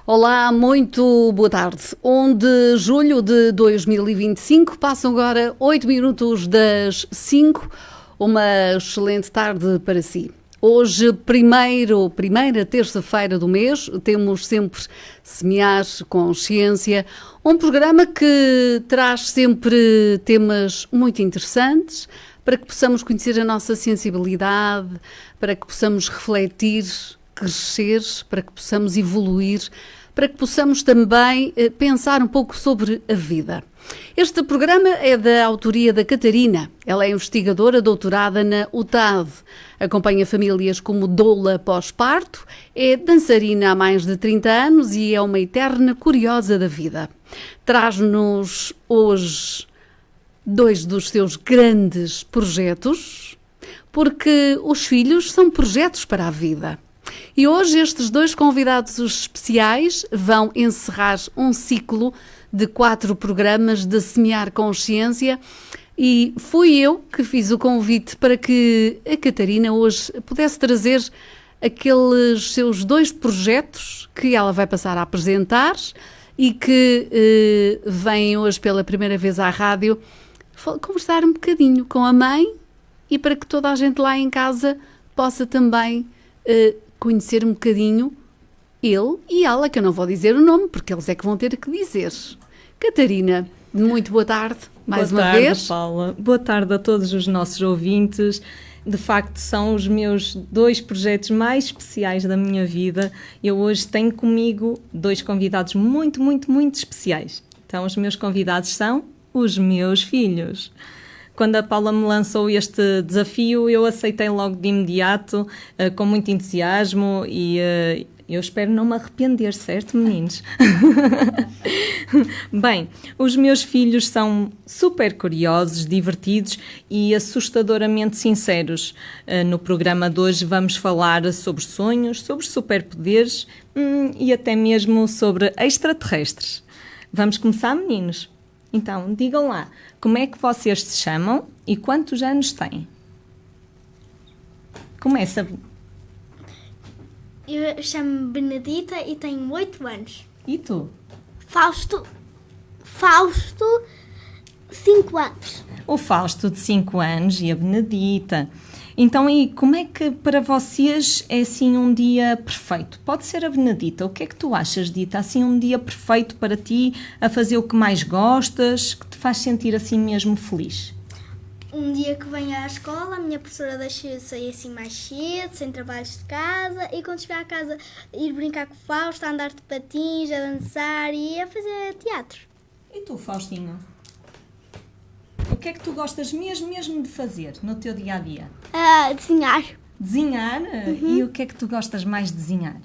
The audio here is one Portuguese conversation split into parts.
Olá, muito boa tarde. 1 de julho de 2025, passam agora 8 minutos das 5. Uma excelente tarde para si. Hoje, primeira terça-feira do mês, temos sempre Semear Consciência, um programa que traz sempre temas muito interessantes para que possamos conhecer a nossa sensibilidade, para que possamos refletir, crescer, para que possamos evoluir, para que possamos também pensar um pouco sobre a vida. Este programa é da autoria da Catarina. Ela é investigadora doutorada na UTAD. Acompanha famílias como doula pós-parto, é dançarina há mais de 30 anos e é uma eterna curiosa da vida. Traz-nos hoje dois dos seus grandes projetos, porque os filhos são projetos para a vida. E hoje estes dois convidados especiais vão encerrar um ciclo de 4 programas de Semear Consciência e fui eu que fiz o convite para que a Catarina hoje pudesse trazer aqueles seus 2 projetos que ela vai passar a apresentar e que vêm hoje pela primeira vez à rádio conversar um bocadinho com a mãe e para que toda a gente lá em casa possa também conhecer um bocadinho ele e ela, que eu não vou dizer o nome, porque eles é que vão ter que dizer. Catarina, muito boa tarde, mais uma vez. Boa tarde, Paula. Boa tarde a todos os nossos ouvintes. De facto, são os meus 2 projetos mais especiais da minha vida. Eu hoje tenho comigo 2 convidados muito, muito, muito especiais. Então, os meus convidados são os meus filhos. Quando a Paula me lançou este desafio, eu aceitei logo de imediato, com muito entusiasmo e eu espero não me arrepender, certo, meninos? Bem, os meus filhos são super curiosos, divertidos e assustadoramente sinceros. No programa de hoje vamos falar sobre sonhos, sobre superpoderes e até mesmo sobre extraterrestres. Vamos começar, meninos? Então, digam lá, como é que vocês se chamam e quantos anos têm? Começa. Eu chamo-me Benedita e tenho 8 anos. E tu? Fausto, 5 anos. O Fausto, de 5 anos, e a Benedita. Então, e como é que para vocês é assim um dia perfeito? Pode ser a Benedita. O que é que tu achas, Dita? Assim um dia perfeito para ti, a fazer o que mais gostas, que te faz sentir assim mesmo feliz? Um dia que venho à escola, a minha professora deixa sair assim mais cedo, sem trabalhos de casa, e quando chegar a casa ir brincar com o Fausto, a andar de patins, a dançar e a fazer teatro. E tu, Faustinho? O que é que tu gostas mesmo de fazer no teu dia-a-dia? Desenhar. Desenhar? Uhum. E o que é que tu gostas mais de desenhar?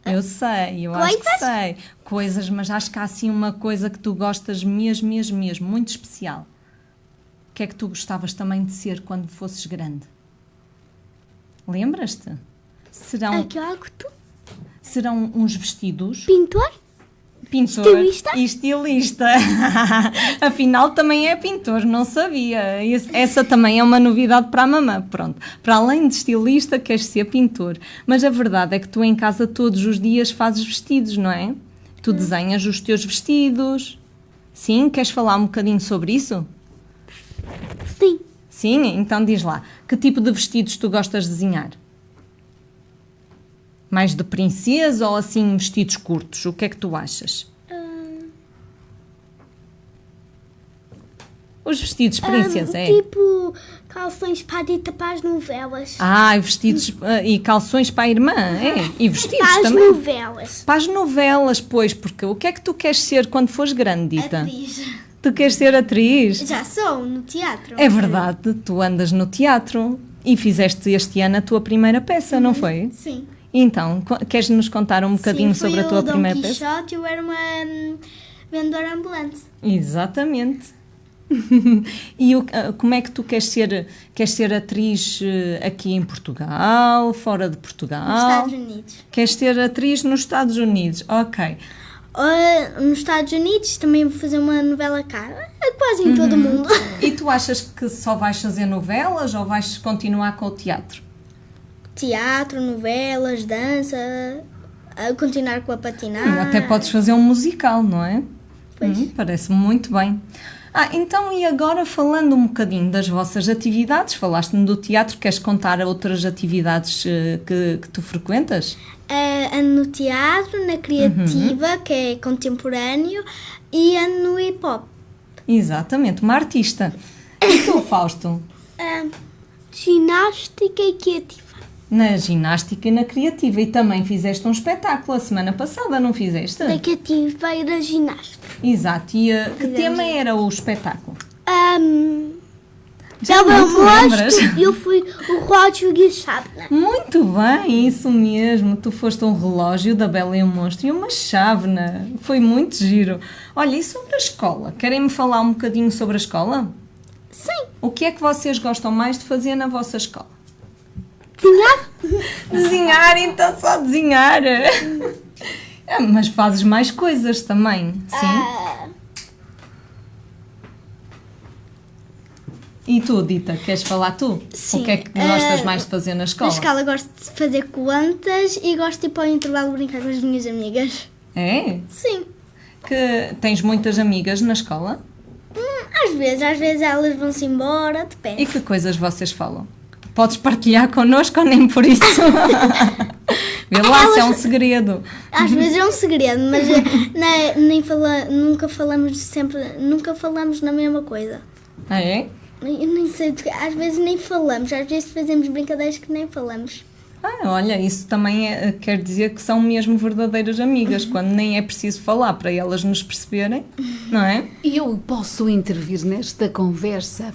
Eu sei, acho que sei. Coisas, mas acho que há assim uma coisa que tu gostas mesmo, muito especial. O que é que tu gostavas também de ser quando fosses grande? Lembras-te? Serão uns vestidos? Pintor. Estilista. Afinal, também é pintor, não sabia. Essa também é uma novidade para a mamã. Pronto, para além de estilista, queres ser pintor. Mas a verdade é que tu em casa todos os dias fazes vestidos, não é? Tu desenhas os teus vestidos. Sim? Queres falar um bocadinho sobre isso? Sim. Sim? Então diz lá, que tipo de vestidos tu gostas de desenhar? Mais de princesa ou assim vestidos curtos? O que é que tu achas? Os vestidos de princesa, é? Tipo calções para a Dita para as novelas. Vestidos e calções para a irmã, é? E vestidos para também? Para as novelas. Para as novelas, pois, porque o que é que tu queres ser quando fores grande, Dita? Atriz. Tu queres ser atriz? Já sou, no teatro. É verdade, tu andas no teatro e fizeste este ano a tua primeira peça, não foi? Sim. Então, queres-nos contar um bocadinho sobre a tua primeira peça? Sim, foi o Dom Quixote, eu era uma vendedora ambulante. Exatamente. E como é que tu queres ser atriz aqui em Portugal, fora de Portugal? Nos Estados Unidos. Queres ser atriz nos Estados Unidos, ok. Nos Estados Unidos também vou fazer uma novela cá, quase em todo o mundo. E tu achas que só vais fazer novelas ou vais continuar com o teatro? Teatro, novelas, dança, continuar com a patinar. Até podes fazer um musical, não é? Pois. Parece-me muito bem. Então e agora falando um bocadinho das vossas atividades, falaste-me do teatro, queres contar outras atividades que tu frequentas? Ando no teatro, na criativa, que é contemporâneo, e ando no hip hop. Exatamente, uma artista. E tu, Fausto? Ginástica e criativa. Na ginástica e na criativa. E também fizeste um espetáculo a semana passada, não fizeste? Da criativa e da ginástica. Exato. E que tema era o espetáculo? Já não te lembras? Eu fui o relógio e a chávena. Muito bem, isso mesmo. Tu foste um relógio da Bela e o Monstro e uma chávena. Foi muito giro. Olha, e sobre a escola? Querem-me falar um bocadinho sobre a escola? Sim. O que é que vocês gostam mais de fazer na vossa escola? Desenhar? Desenhar, então só desenhar. Mas fazes mais coisas também, sim? E tu, Dita, queres falar tu? Sim. O que é que gostas mais de fazer na escola? Na escola gosto de fazer contas e gosto de ir para o intervalo brincar com as minhas amigas. É? Sim. Que tens muitas amigas na escola? Às vezes elas vão-se embora, depende. E que coisas vocês falam? Podes partilhar connosco ou nem por isso? Vê lá se é um segredo. Às vezes é um segredo, mas nunca falamos na mesma coisa. É? Eu nem sei, às vezes nem falamos, às vezes fazemos brincadeiras que nem falamos. Olha, isso também quer dizer que são mesmo verdadeiras amigas, quando nem é preciso falar para elas nos perceberem, não é? E eu posso intervir nesta conversa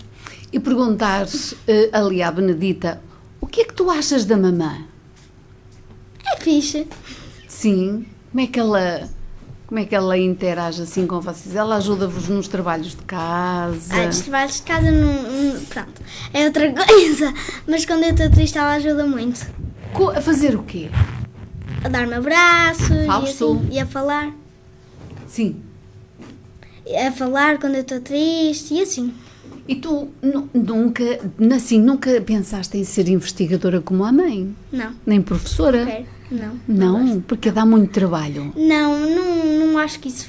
e perguntar ali à Benedita, o que é que tu achas da mamã? É fixe. Sim, como é que ela interage assim com vocês? Ela ajuda-vos nos trabalhos de casa? Os trabalhos de casa pronto, é outra coisa, mas quando eu estou triste ela ajuda muito. A fazer o quê? A dar-me abraços Fausto. e a falar. Sim. A falar quando eu estou triste e assim. E tu nunca pensaste em ser investigadora como a mãe? Não. Nem professora? Quero. Não. Não, porque dá muito trabalho. Não acho que isso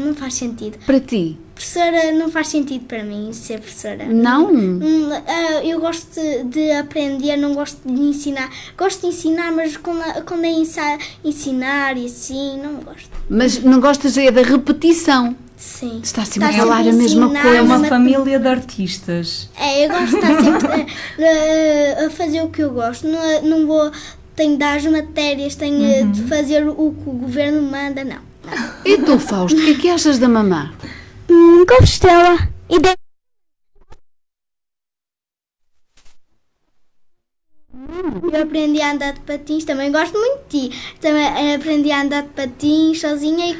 não faz sentido. Para ti? Professora não faz sentido para mim ser professora. Não? Eu gosto de aprender, não gosto de ensinar. Gosto de ensinar, mas quando é ensinar e assim, não gosto. Mas não gostas é da repetição? Sim. De estar sempre a falar a mesma coisa. É uma família de artistas. Eu gosto de estar sempre a fazer o que eu gosto. Não vou... Tenho de dar as matérias, tenho de fazer o que o governo manda, não. E tu, Fausto, o que é que achas da mamã? Gosto dela. Eu aprendi a andar de patins, também gosto muito de ti. Também aprendi a andar de patins sozinha e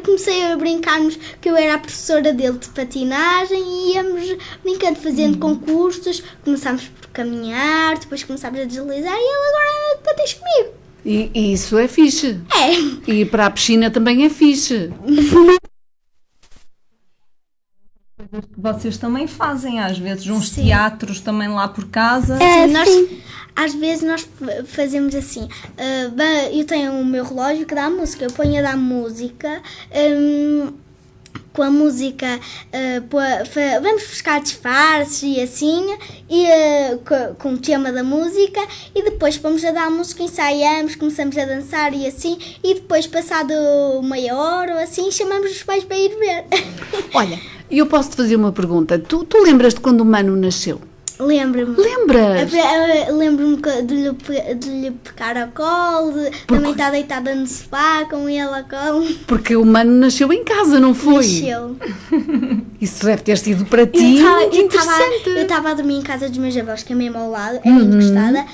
comecei a brincarmos que eu era a professora dele de patinagem e íamos brincando, fazendo concursos. Começámos por caminhar, depois começámos a deslizar e ele agora anda de patins comigo. E isso é fixe. É. E para a piscina também é fixe. Que vocês também fazem, às vezes, uns Sim. teatros também lá por casa. Às vezes nós fazemos assim, eu tenho o meu relógio que dá música, eu ponho a dar música, com a música vamos buscar disfarces e assim, e com o tema da música, e depois pomos a dar música, ensaiamos, começamos a dançar e assim, e depois passado meia hora ou assim, chamamos os pais para ir ver. Olha, eu posso-te fazer uma pergunta. Tu lembras-te quando o Mano nasceu? Lembro-me. Lembras? Lembro-me de lhe pegar ao colo, também estar deitada no sofá com ele ao colo. Porque o Mano nasceu em casa, não foi? Nasceu. Isso deve ter sido para ti muito interessante. Eu estava a dormir em casa dos meus avós, que é mesmo ao lado, é muito gostada,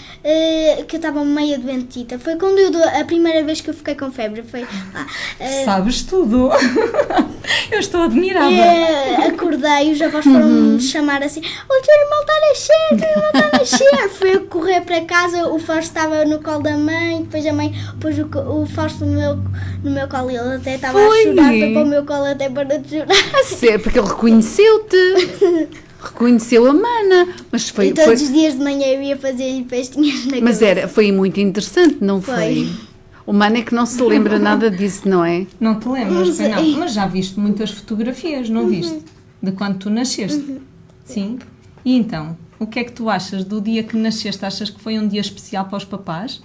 que eu estava meio doentita. Foi quando a primeira vez que eu fiquei com febre. Foi lá. Sabes tudo. Eu estou admirada. Acordei, os avós foram-me chamar assim: o teu irmão está a nascer, Fui a correr para casa, o Fausto estava no colo da mãe, depois a mãe pôs o Fausto no meu colo e ele até estava a chorar, foi para o meu colo até para de chorar. Sério, porque ele reconheceu-te. Reconheceu a Mana. Mas E todos os dias de manhã eu ia fazer-lhe pestinhas na cabeça. Mas foi muito interessante, não foi? O Mano é que não se lembra nada disso, não é? Não te lembras, Não foi não? sei. Mas já viste muitas fotografias, não viste? De quando tu nasceste. Sim. E então, o que é que tu achas do dia que nasceste? Achas que foi um dia especial para os papás?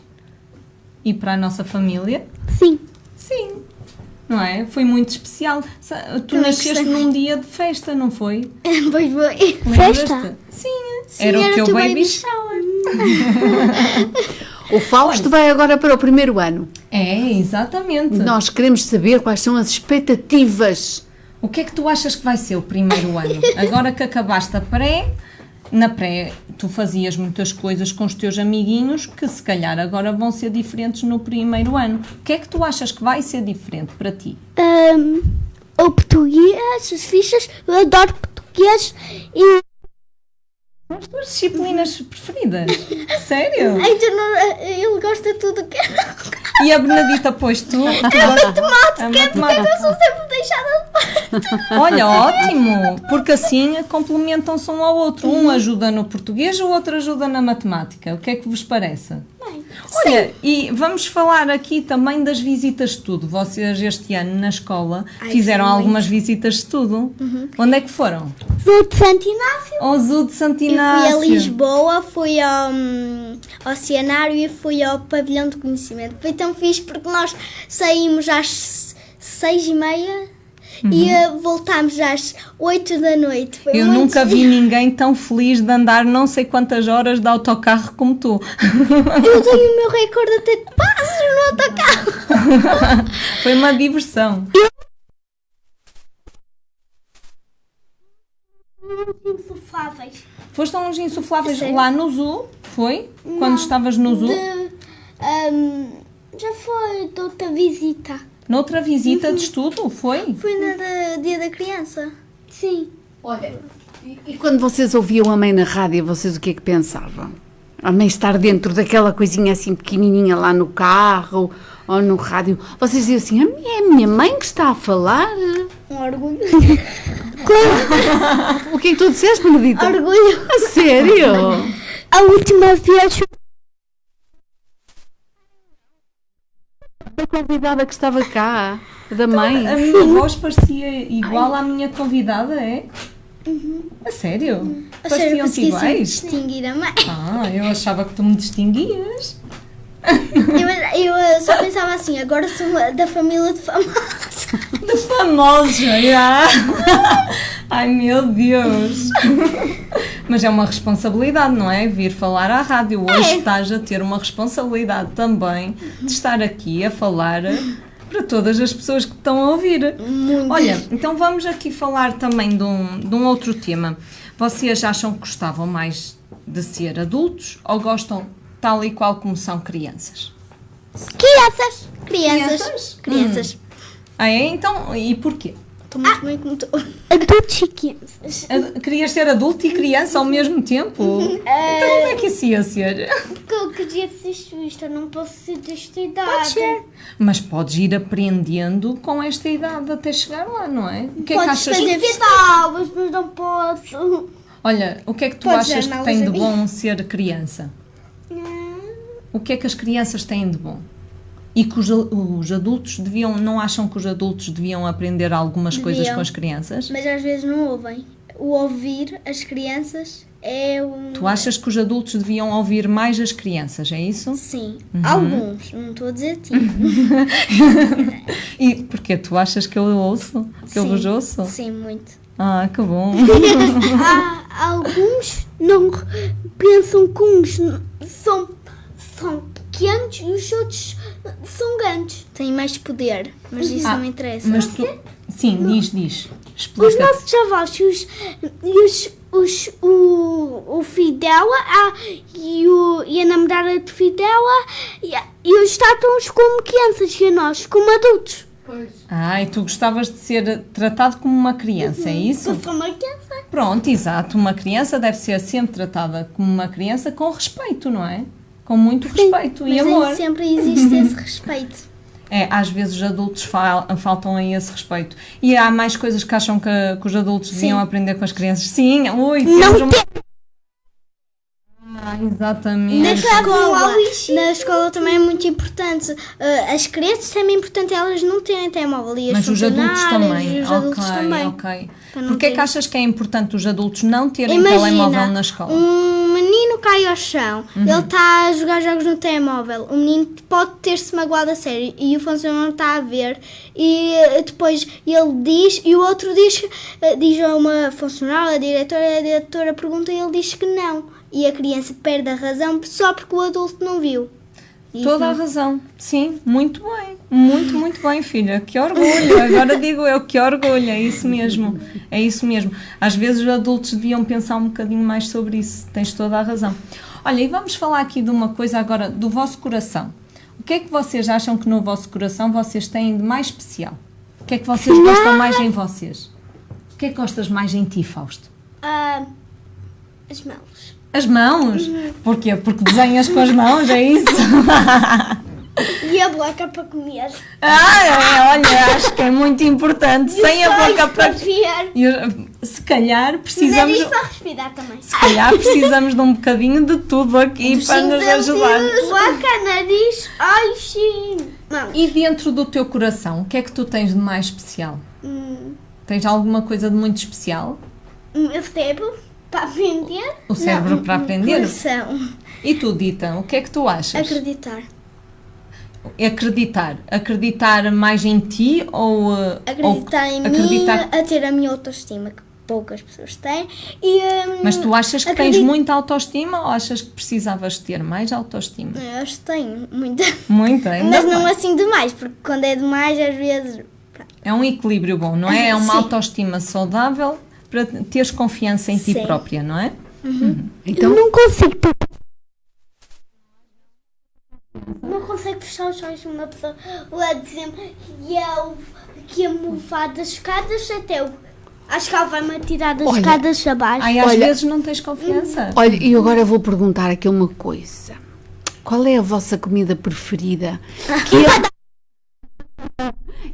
E para a nossa família? Sim. Sim. Não é? Foi muito especial. Tu Também nasceste gostei. num dia de festa, não foi? Pois foi. Lembras-te? Sim, era o teu baby shower. O Fausto vai agora para o primeiro ano. É, exatamente. Nós queremos saber quais são as expectativas. O que é que tu achas que vai ser o primeiro ano? Agora que acabaste a pré, na pré tu fazias muitas coisas com os teus amiguinhos que se calhar agora vão ser diferentes no primeiro ano. O que é que tu achas que vai ser diferente para ti? O português, as fichas, eu adoro português e As tuas disciplinas preferidas? Sério? ele gosta de tudo que E a Benedita, pois tu? A matemática. eu sou sempre deixada de parte. Olha, ótimo, porque assim complementam-se um ao outro. Um ajuda no português, o outro ajuda na matemática. O que é que vos parece? Olha, e vamos falar aqui também das visitas de estudo. Vocês este ano na escola fizeram sim, algumas visitas de estudo. Onde é que foram? Vou de Santo Inácio. Ao Zoo de Santo Eu fui a Inácio. Lisboa, fui ao Oceanário e fui ao Pavilhão de Conhecimento. Foi tão fixe porque nós saímos às 6h30 e voltámos às 8 da noite. Foi Eu muito nunca vi giro. ninguém tão feliz de andar não sei quantas horas de autocarro como tu. Eu tenho o meu recorde até de passos no autocarro. Foi uma diversão. Insufláveis. Foste a uns insufláveis Sério? lá no Zoo? Foi? Quando estavas no Zoo? Já foi de outra visita. Noutra visita de estudo? Foi? Foi no Dia da Criança. Sim. Olha, e quando vocês ouviam a mãe na rádio, vocês o que é que pensavam? A mãe estar dentro daquela coisinha assim pequenininha lá no carro ou no rádio, vocês diziam assim, é a minha mãe que está a falar? Um orgulho. O que é que tu disseste, Benedita? Orgulho. A sério? A última vez A convidada que estava cá, da mãe. A minha voz parecia igual à minha convidada, é? A sério? a sério, Pareciam-se consegui sempre iguais? distinguir a mãe. Ah, eu achava que tu me distinguias. Eu só pensava assim, agora sou da família de famosos. De famosos, já. Ai, meu Deus. Mas é uma responsabilidade, não é? Vir falar à rádio. Hoje estás a ter uma responsabilidade também de estar aqui a falar para todas as pessoas que estão a ouvir. Olha, então vamos aqui falar também de um outro tema. Vocês acham que gostavam mais de ser adultos ou gostam tal e qual como são crianças? Crianças. Crianças? Crianças. Ah, é? Então, e porquê? Estou muito bem como estou. Adultos e crianças. Querias ser adulto e criança ao mesmo tempo? Então como é que isso ia ser? Porque eu queria ser isto, eu não posso ser desta idade. Pode ser. Mas podes ir aprendendo com esta idade até chegar lá, não é? O que é que Podes achas? fazer festivais, mas não posso. Olha, o que é que tu Podes achas que dar tem de aulas a mim? bom ser criança? O que é que as crianças têm de bom? E que os adultos não acham que os adultos deviam aprender algumas coisas Deviam. com as crianças? Mas às vezes não ouvem. O ouvir as crianças é um... Tu achas que os adultos deviam ouvir mais as crianças, é isso? Sim. Alguns. Não estou a dizer ti. E porquê? Tu achas que eu ouço? Que eu Sim. vos ouço? Sim, muito. Ah, que bom. Alguns não pensam que uns são pequenos e os outros são grandes. Têm mais poder, mas isso não interessa. Mas tu... Sim, diz. Os Explica. nossos avós, o filho dela e a namorada do filho dela e os tratam-nos como crianças e a nós como adultos. Ah, e tu gostavas de ser tratado como uma criança, é isso? Eu sou uma criança. Pronto, exato. Uma criança deve ser sempre tratada como uma criança com respeito, não é? Com muito respeito e Mas amor. nem sempre existe esse respeito. É, às vezes os adultos faltam a esse respeito. E há mais coisas que acham que os adultos deviam aprender com as crianças. Sim, ui, temos uma... exatamente. Na escola também é muito importante. As crianças também é importante elas não terem telemóvel. E Mas os adultos funcionários também. e os adultos também. Ok. Para não Porquê é que terem- achas que é importante os adultos não terem Imagina, telemóvel na escola? um menino cai ao chão, ele está a jogar jogos no telemóvel, o menino pode ter-se magoado a sério e o funcionário não está a ver e depois ele diz e o outro diz a uma funcionária, a diretora pergunta e ele diz que não e a criança perde a razão só porque o adulto não viu. Isso Toda a razão. Sim, muito bem. Muito bem, filha. Que orgulho. Agora digo eu, que orgulho. É isso mesmo. É isso mesmo. Às vezes os adultos deviam pensar um bocadinho mais sobre isso. Tens toda a razão. Olha, e vamos falar aqui de uma coisa agora, do vosso coração. O que é que vocês acham que no vosso coração vocês têm de mais especial? O que é que vocês gostam mais em vocês? O que é que gostas mais em ti, Fausto? As mãos. As mãos? Porquê? Porque desenhas com as mãos, é isso? E a boca para comer. Olha, acho que é muito importante. Sem a boca para ver. Se calhar precisamos. Nariz para respirar também. Se calhar precisamos de um bocadinho de tudo aqui para nos ajudar. Boca, nariz, ai sim. Mãos. E dentro do teu coração, o que é que tu tens de mais especial? Tens alguma coisa de muito especial? Meu cérebro para aprender. O cérebro para aprender? Coração. E tu, Dita, o que é que tu achas? Acreditar. Acreditar mais em ti ou Acreditar em mim, a ter a minha autoestima, que poucas pessoas têm. E, mas tu achas que tens muita autoestima ou achas que precisavas ter mais autoestima? Eu acho que tenho muita. Muita, ainda Mas não mais. assim demais, porque quando é demais, às vezes. É um equilíbrio bom, não é? É uma Sim. autoestima saudável para teres confiança em ti Sim. própria, não é? Então, não consigo. Não consigo fechar os olhos uma pessoa a dizer que ia me levar das escadas até o. Acho que ela vai-me atirar das Olha. escadas abaixo. Ai, às Olha. vezes não tens confiança. olha, e agora vou perguntar aqui uma coisa. Qual é a vossa comida preferida?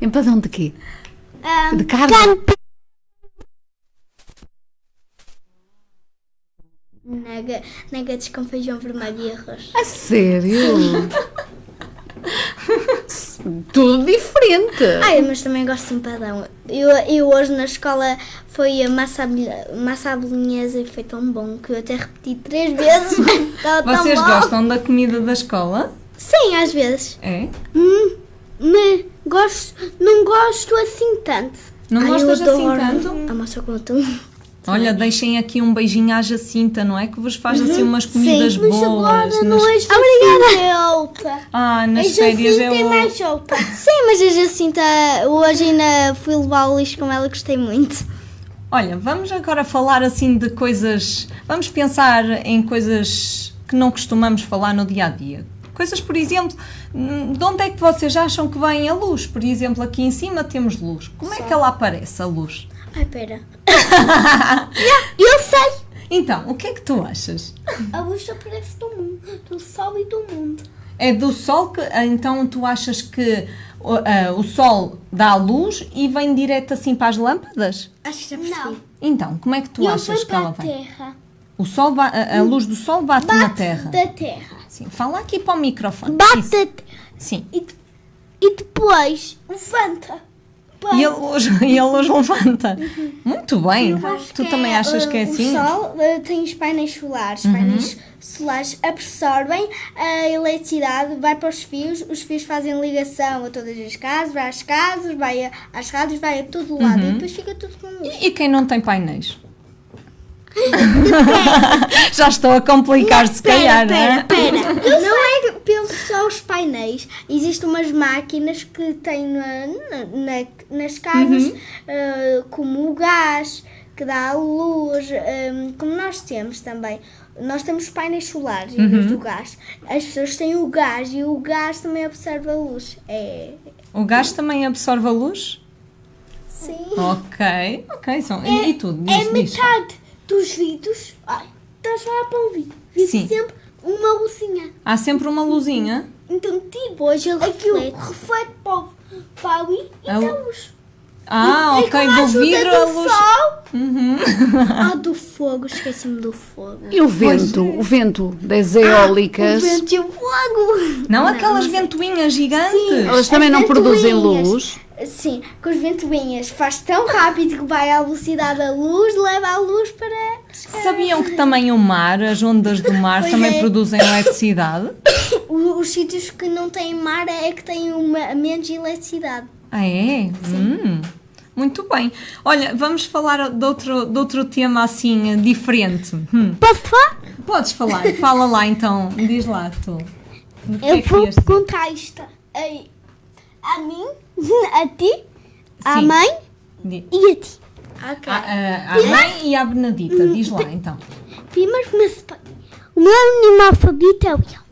Empadão de quê? De carne? Nuggets com feijão vermelho e arroz. A sério? Tudo diferente. Ai, mas também gosto de empadão. Eu hoje na escola foi a massa à bolonhesa e foi tão bom que eu até repeti 3 vezes. Estava tão Vocês bom. gostam da comida da escola? Sim, às vezes. É? Não gosto assim tanto. Não Ai, gostas eu assim adoro tanto? a massa com atum. Olha, deixem aqui um beijinho à Jacinta, não é? Que vos faz assim umas comidas Sim, mas boas. agora não é Jacinta. Nas férias é o... mais alta. Sim, mas a Jacinta, hoje ainda fui levar o lixo com ela, gostei muito. Olha, vamos agora falar assim de coisas... Vamos pensar em coisas que não costumamos falar no dia-a-dia. Coisas, por exemplo, de onde é que vocês acham que vem a luz? Por exemplo, aqui em cima temos luz. Como é que ela aparece, a luz? Ai, pera. Eu sei. Então, o que é que tu achas? A luz aparece do mundo, do sol e do mundo. É do sol que... Então, tu achas que o sol dá a luz e vem direto assim para as lâmpadas? Acho que já percebi. Não. Então, como é que tu achas que ela vem? Terra. O sol a luz do sol bate na terra. Da terra. Sim, fala aqui para o microfone. Bate Isso. da terra. Sim. E depois levanta. E a luz levanta. Muito bem. Eu acho Tu que também achas que é assim? O sol tem os painéis solares. Os painéis solares absorvem a eletricidade, vai para os fios fazem ligação a todas as casas, vai às casas, vai às rádios, vai a todo lado e depois fica tudo com luz. E quem não tem painéis? Já estou a complicar, se calhar, não é? Pera. Não é pelos só os painéis. Existem umas máquinas que têm nas casas, como o gás, que dá a luz, como nós temos também. Nós temos painéis solares em vez do gás. As pessoas têm o gás e o gás também absorve a luz. O gás também absorve a luz? Sim. Ok. E tu? Diz. Metade dos vidros. Ai, estás lá para ouvir. Sim. Sempre uma luzinha. Há sempre uma luzinha. Então, tipo, hoje ele reflete para ali e dá luz. Ah, E ok, com a do ajuda vidro do a luz. sol. Do fogo, esqueci-me do fogo. E o vento das eólicas, O vento e o fogo. Não aquelas ventoinhas gigantes. elas também não As produzem ventoinhas. luz. Sim, com as ventoinhas faz tão rápido que vai à velocidade da luz, leva a luz para... Sabiam que também o mar, as ondas do mar Pois também é. produzem eletricidade? Os sítios que não têm mar é que têm menos eletricidade. Ah, é? Muito bem. Olha, vamos falar de outro tema assim diferente. Posso falar? Podes falar, fala lá então, diz lá tu. O que é Eu que vou ias dizer? contar isto a mim, a ti, à Sim. mãe Di- e a ti. Ok. À mãe e à Benedita, diz lá então. Primeiro começo. O meu animal favorito é o leão.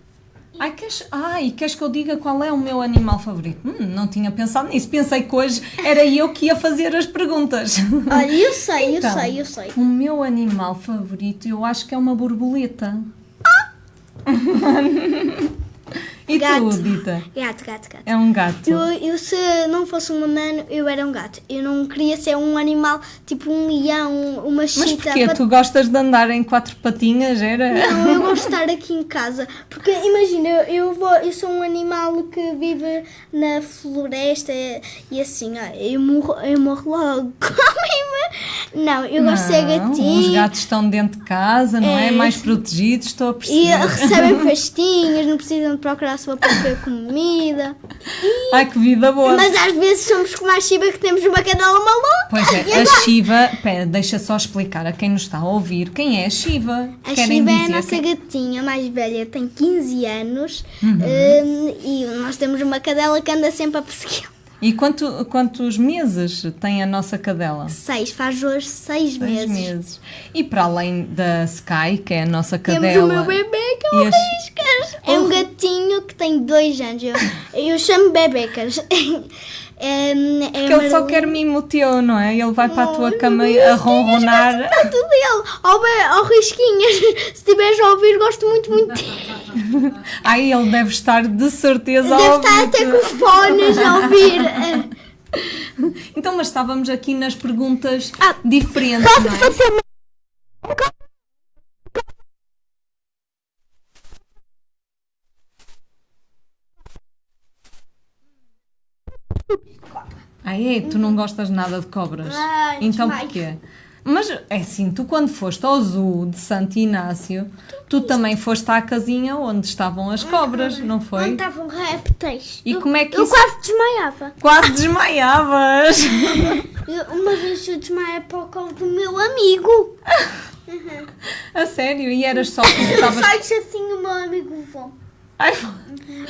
Queres que eu diga qual é o meu animal favorito? Não tinha pensado nisso. Pensei que hoje era eu que ia fazer as perguntas. Olha, eu sei, Então, eu sei. O meu animal favorito eu acho que é uma borboleta. E Gato. tu, Dita? Gato. É um gato. Eu, se não fosse um humano, eu era um gato. Eu não queria ser um animal tipo um leão, uma Mas chita. porquê? Tu gostas de andar em quatro patinhas? Era? Não, eu gosto de estar aqui em casa. Porque imagina, eu sou um animal que vive na floresta e assim, eu morro logo. Comem-me. Não, eu gosto de ser gatinho. Os gatos estão dentro de casa, não é? É, Mais sim. protegidos, estou a E perceber. recebem festinhas, não precisam de procurar a sua própria comida. Ai, que vida boa! Mas às vezes somos como a Shiba que temos uma cadela maluca. Pois E é, a agora? Shiva, pera, deixa só explicar a quem nos está a ouvir quem é a Shiva. A Querem Shiba é a dizer nossa que- gatinha mais velha, tem 15 anos e nós temos uma cadela que anda sempre a perseguir. E quantos meses tem a nossa cadela? 6, faz hoje 6 6 meses. meses. E para além da Sky, que é a nossa Temos cadela. o meu bebê que é e o as- Riscas. É um gatinho que tem 2 anos. Eu chamo Bebecas. Que ele só quer mimo teu, não é? Ele vai para a tua cama a ronronar. Tanto dele. Ó Risquinhas, se estiveres a ouvir, gosto muito dele. Ai, ele deve estar de certeza Deve a estar até ouvir. com os fones a ouvir. Então, mas estávamos aqui nas perguntas Ah, diferentes, Posso não é? fazer uma... Ai, tu não gostas nada de cobras? Ai, Então desmaio. porquê? Mas é assim, tu quando foste ao zoo de Santo Inácio, tu também foste à casinha onde estavam as cobras, não Onde foi? estavam répteis. E como é que eu isso- quase desmaiava. Quase desmaiavas! Uma vez eu desmaiei por causa do meu amigo. A sério? E eras só porque Eu estavas... sei assim o meu amigo levou. Ai,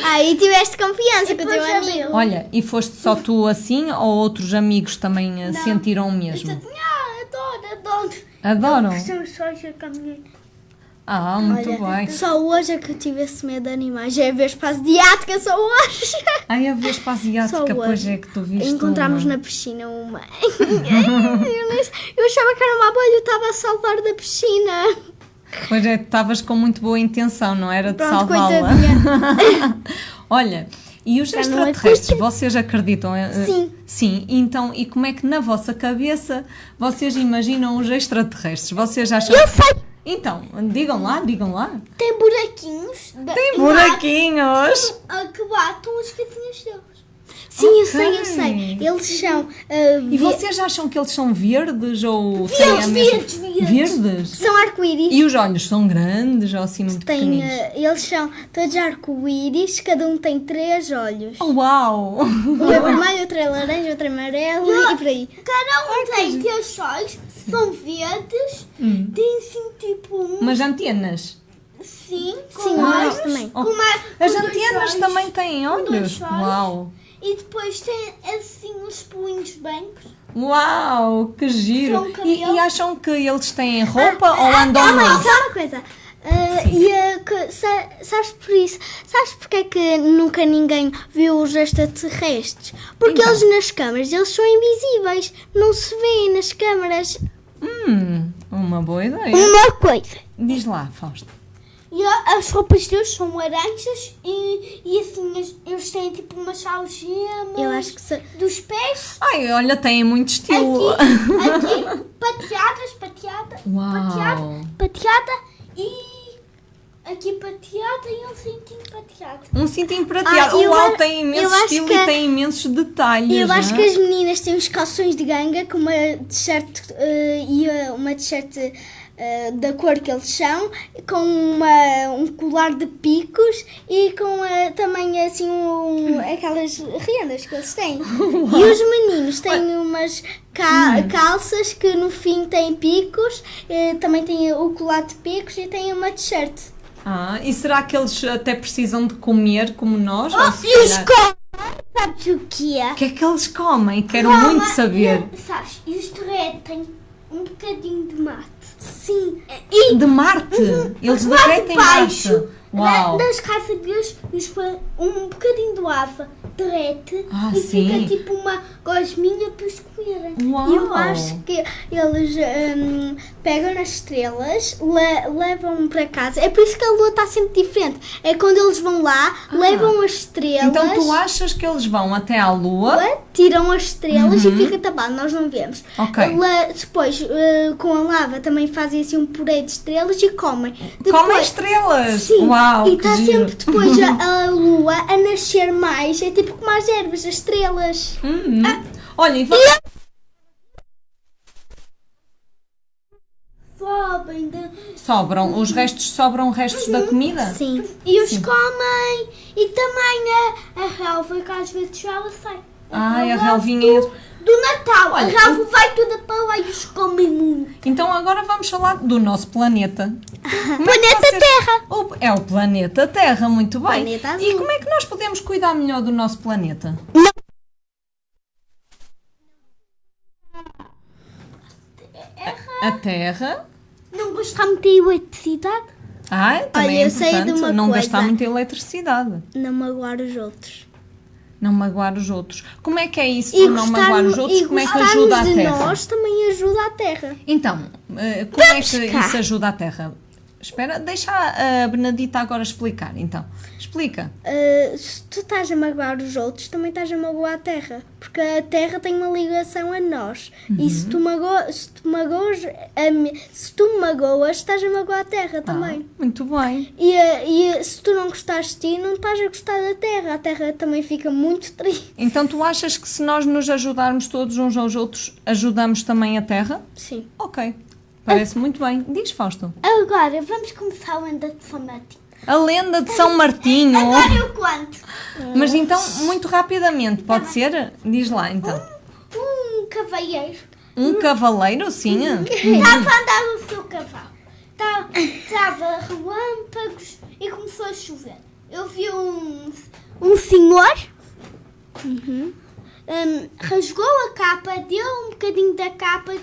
Aí tiveste confiança com o teu amigo. olha, e foste só tu assim ou outros amigos também sentiram o mesmo? Adoro. Adoram? São só com a minha... Ah, muito Olha, bem. só hoje é que eu tive esse medo de animais. Já é a vez para a asiática, só hoje. Ai, a vez para a asiática, Só pois hoje. é que tu viste Encontramos uma. na piscina uma. Eu achava que era uma abelha, eu estava a salvar da piscina. Pois é, estavas com muito boa intenção, não era? De Pronto, salvá-la. coitadinha. Olha, e os Já não é extraterrestres, custo. vocês acreditam? Sim. Sim, então, e como é que na vossa cabeça vocês imaginam os extraterrestres? Vocês acham... Eu sei. Então, digam lá. Tem buraquinhos. Tem buraquinhos! Que batam as casinhas deles. Sim, eu Ok. sei. Eles são. E vocês acham que eles são verdes ou têm a Verdes, mesma... verdes. Verdes? São arco-íris. E os olhos são grandes ou assim muito Tem, pequeninos? eles são todos arco-íris, cada um tem 3 olhos. Uau! Um é vermelho, outro é laranja, outro é amarelo e por aí. Cada um tem 3 olhos, são verdes, tem assim tipo Mas antenas? sim, com Sim, olhos, nós também. Oh, com mais- as com dois antenas olhos. também têm olhos? dois olhos. Uau! E depois tem assim os pulinhos brancos. Uau, que giro! São camelo. E acham que eles têm roupa ou andam Mãe, nus? só uma coisa. Sabes por isso? Sabes porque é que nunca ninguém viu os extraterrestres? Porque Então. eles nas câmaras, eles são invisíveis. Não se vêem nas câmaras. Uma boa ideia. Uma coisa. Diz lá, Fausto. E as roupas deles são laranjas e assim eles têm tipo umas algemas Eu acho que se... dos pés. Ai, olha, tem muito estilo. Aqui, pateada Uau. e aqui pateada e um cintinho pateado. Um cintinho prateado. Uau, tem imenso estilo e tem imensos detalhes. Eu acho não que é? as meninas têm uns calções de ganga com uma t-shirt e uma t-shirt da cor que eles são, com um colar de picos e com também assim aquelas rendas que eles têm. E os meninos têm umas calças que no fim têm picos, também têm o colar de picos e têm uma t-shirt. E será que eles até precisam de comer como nós? Ou se E os calhar- sabes o que é? O que é que eles comem? Quero muito saber. Sabes, e os derretem um bocadinho de mate. Sim. De Marte? Eles derretem baixo. Marte? Uau! Nas casas deles, um bocadinho de lava derrete e sim. fica tipo uma gosminha para os comerem. Uau! Eu acho que eles pegam nas estrelas, levam para casa. É por isso que a lua está sempre diferente. É quando eles vão lá, levam as estrelas. Então tu achas que eles vão até à Lua? Tiram as estrelas e fica tapado, nós não vemos. Ok. Depois, com a lava, também fazem assim um purê de estrelas e comem. Comem estrelas? Sim, Uau, e que está giro. sempre depois a lua a nascer mais. É tipo como as ervas, as estrelas. Olha, e vamos... Sobem Sobram restos da comida? Sim. e os comem. E também a relva, que às vezes já ela sai. Ai, a relvinha. Do Natal. Olha, a relva vai toda para lá e os comem muito. Então agora vamos falar do nosso planeta. Planeta Terra! É o planeta Terra, muito bem. Planeta azul. E como é que nós podemos cuidar melhor do nosso planeta? A Terra. Não gostar muito de eletricidade. Também Olha, é eu sei de importante uma não coisa. gastar muita eletricidade. Não magoar os outros. Não magoar os outros. Como é que é isso E de não magoar os outros? Como é que gostarmos ajuda a de Terra? nós também ajuda a Terra. Então, como é que cá. isso ajuda a Terra? Espera, deixa a Benedita agora explicar, então. Explica. Se tu estás a magoar os outros, também estás a magoar a Terra. Porque a Terra tem uma ligação a nós. E se tu magoas, estás a magoar a Terra também. Muito bem. E se tu não gostares de ti, não estás a gostar da Terra. A Terra também fica muito triste. Então tu achas que se nós nos ajudarmos todos uns aos outros, ajudamos também a Terra? Sim. Ok. Parece muito bem. Diz, Fausto. Agora, vamos começar a lenda de São Martinho. A lenda de São Martinho. Agora eu conto. Mas então, muito rapidamente, pode ser? Diz lá, então. Um cavalheiro Um cavaleiro, sim. estava a andar no seu cavalo. Estava relâmpagos e começou a chover. Eu vi um senhor, rasgou a capa, deu um bocadinho da capa,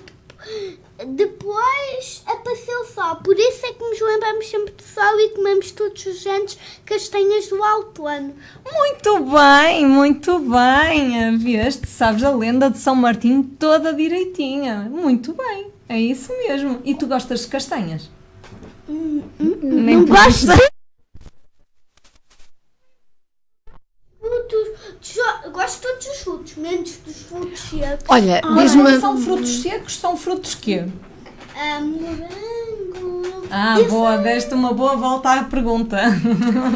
depois apareceu o sol. Por isso é que nos lembramos sempre do sol e comemos todos os anos castanhas do alto ano. Muito bem. Viste? Sabes a lenda de São Martinho toda direitinha. Muito bem. É isso mesmo. E tu gostas de castanhas? Nem gosto. Gosto de todos os frutos, menos dos frutos secos. Olha, Mas diz-me. são frutos secos? São frutos quê? Morango. Boa. Deste uma boa volta à pergunta.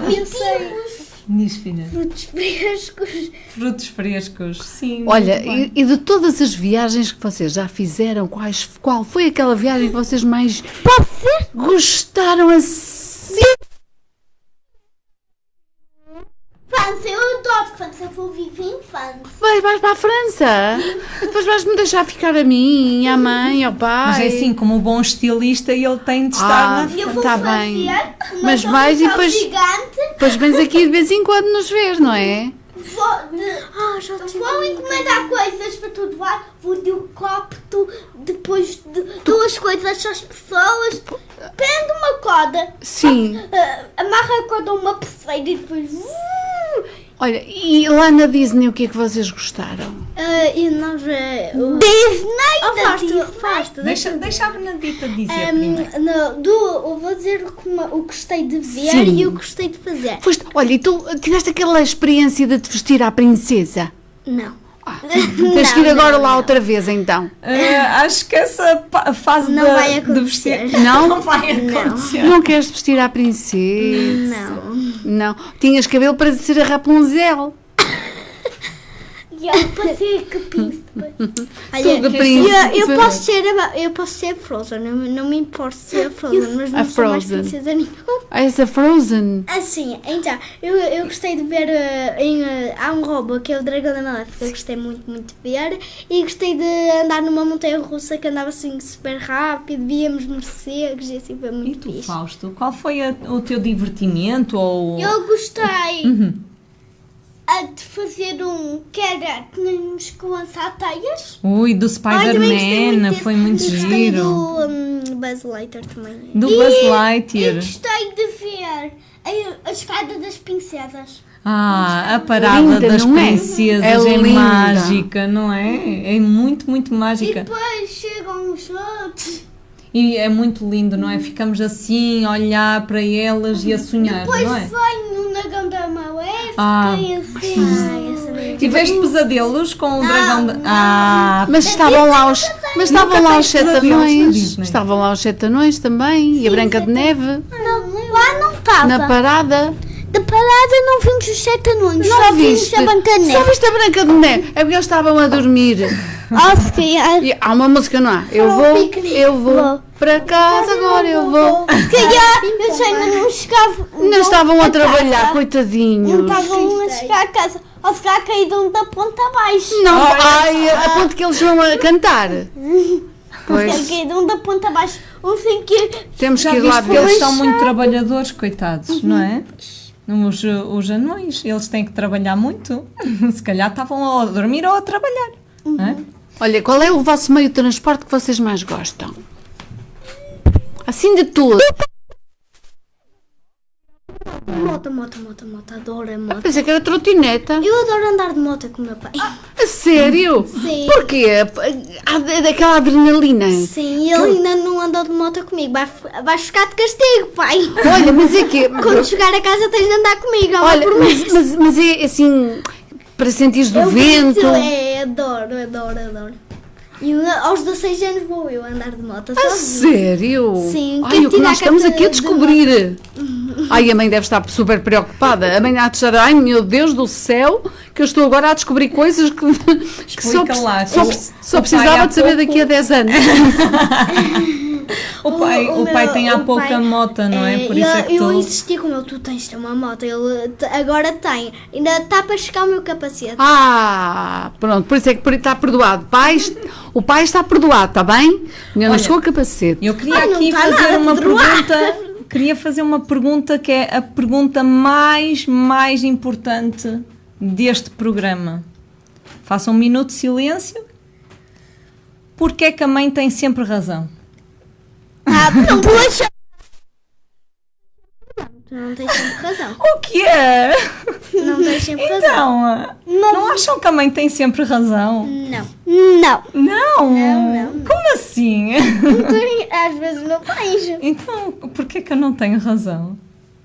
Mentimos. Diz, filha. Frutos frescos. Frutos frescos. Sim. Olha, muito bem. e de todas as viagens que vocês já fizeram, qual foi aquela viagem que vocês mais gostaram assim? França, eu adoro França, eu vou viver em França. Vais para a França? Depois vais-me deixar ficar a mim, à mãe, ao pai. Mas é assim, como bom estilista, ele tem de estar na... Eu vou Tá fazer bem. uma Mas vais e televisão depois- gigante. Depois vens aqui de vez em quando nos ver, não é? Vou encomendar coisas para todo lado. Vou de helicóptero, depois duas coisas às pessoas. Prendo uma corda, Sim. amarra a corda a uma pulseira e depois... Olha, e lá na Disney o que é que vocês gostaram? E nós... Disney! Fasta. Deixa a Benedita dizer primeiro. Eu vou dizer o que gostei de ver Sim. e o que gostei de fazer. Olha, e tu tiveste aquela experiência de te vestir à princesa? Não. Tens que ir agora lá outra vez, então. Acho que essa fase Não vai de vestir acontecer. não vai acontecer. Não queres vestir à princesa? Não. Tinhas cabelo para ser a Rapunzel. E eu passei que pinto depois. Olha, Tudo príncipe. eu posso ser Frozen, não me importa ser Frozen, mas não sou mais Frozen. princesa nenhuma. Essa Frozen. Assim, então, eu gostei de ver, há um robô que é o Dragão da Maléfica, eu gostei muito de ver, e gostei de andar numa montanha russa que andava assim super rápido, víamos morcegos e assim foi E muito tu, fixe. Fausto, qual foi o teu divertimento? Ou... Eu gostei de fazer que era, tínhamos que lançar teias. Ui, do Também gostei Spider-Man, muito foi muito gostei giro. do Buzz Lightyear também. Do Buzz E Lightyear. gostei de ver a escada das princesas. A parada Linda, das não é? princesas É é linda. mágica, não é? É muito E mágica. depois chegam os outros. E é muito lindo, não é? Ficamos assim a olhar para elas e a sonhar, Depois não é? vem o Dragão da Maléfica Ah. e assim. Tiveste pesadelos com o dragão da... Mas estavam lá os, tens sete pesadelos na anões. Disney? Estavam lá os 7 anões também. E a Branca de Neve. Lá não estava. Na parada. Da parada não vimos os 7 anões, Não só vimos viste? a Branca de Só Neve. viste a Branca de Neve? É porque eles estavam a dormir. Se calhar. E há uma música, não há? Eu vou para casa, agora eu vou. Se calhar, eu sei, mas não chegavam. Não estavam a trabalhar, coitadinhos. Não estavam a chegar a casa. Ou se calhar caíram da ponta abaixo. Não, ai, a ponto que eles vão a cantar. Pois, Caíram da ponta abaixo. Ou sem que. temos Já que ir lá viste que eles ver. são muito trabalhadores, coitados, não é? Os anões, eles têm que trabalhar muito. Se calhar estavam ou a dormir ou a trabalhar, não é? Olha, qual é o vosso meio de transporte que vocês mais gostam? Assim de tudo. Moto, adoro a moto. Pensei que era trotineta. Eu adoro andar de moto com o meu pai. A sério? Sim. Porquê? Daquela adrenalina. Sim, ele ainda não andou de moto comigo. Vais ficar de castigo, pai. Olha, mas é que... Quando chegar a casa tens de andar comigo. Olha, mas é assim, para sentires do vento. Adoro. E aos 16 anos vou eu andar de moto A sozinha. sério? Sim, Ai, quero o que nós tirar estamos aqui a carta de descobrir. Ai, a mãe deve estar super preocupada. A mãe há de estar, ai meu Deus do céu, que eu estou agora a descobrir coisas que só, Explica lá. só O pai precisava há de saber pouco- daqui a 10 anos. O pai tem há o pouca pai, mota, não é? Por isso é que eu tu... insisti com ele, tu tens de ter uma moto. Ele agora tem. Ainda está para chegar o meu capacete. Pronto, por isso é que está perdoado. O pai está perdoado, está bem? Ainda não Olha, chegou o capacete. Eu queria não aqui está fazer nada uma perdoado. pergunta. Queria fazer uma pergunta que é a pergunta mais importante deste programa. Faça um minuto de silêncio. Porquê é que a mãe tem sempre razão? Não, poxa! Tu não tens sempre razão. O que é? Não tens sempre razão. Então, não acham que a mãe tem sempre razão? Não. Não. Como assim? Às vezes não tens. Então, porquê que eu não tenho razão?